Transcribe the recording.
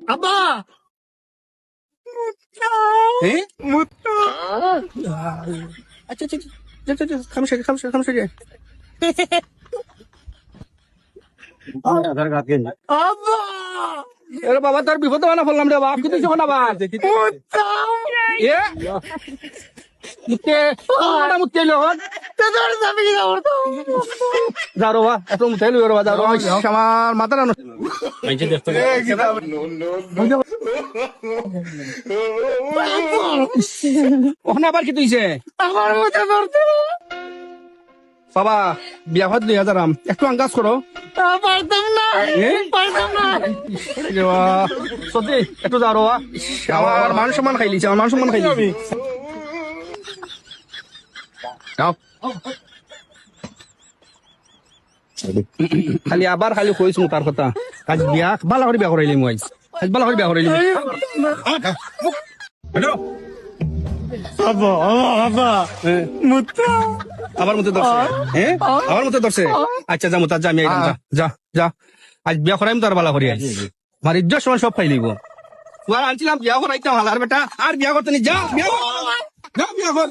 আব্বা হ্যাঁ আচ্ছা আচ্ছা খামসা খামসা খামসা যায় আব্বা এরে বাবা তোর বিপদ বানা ফেললাম রে বাপ কিন্তু যখন আবার এ মুতে না মুতে লোন তোর যাবি না ওর যা রো বা এত মুতে লই রো যা রো আমার মাথা না মাইজে দেখতে ওখানে আবার কি তুইছে আমার মতো ধরতে বাবা বিয়া ভাত 2000 একটু আঙ্গাজ করো পারতাম না পারতাম না সত্যি একটু যা রো আমার মান সম্মান খাইলিছে আমার মান সম্মান খাইলি খালি আবার খালি কইছো তার কথা আজ বিয়া বালা করে বিয়া করাইলি মই আজ বালা করে বিয়া করাইলি হ্যালো আব্বা আব্বা মুত্তা আবার মতো ধরছে হ্যাঁ আবার মতো ধরছে আচ্ছা যা মুতা যা আমি আইলাম, যা যা যা আজ বিয়া করাইম তার বালা করি আজ আমার ইজ্জত সমান সব খাই লিব তুই আনছিলাম বিয়া করাইতাম হালার বেটা আর বিয়া করতে নি যা বিয়া কর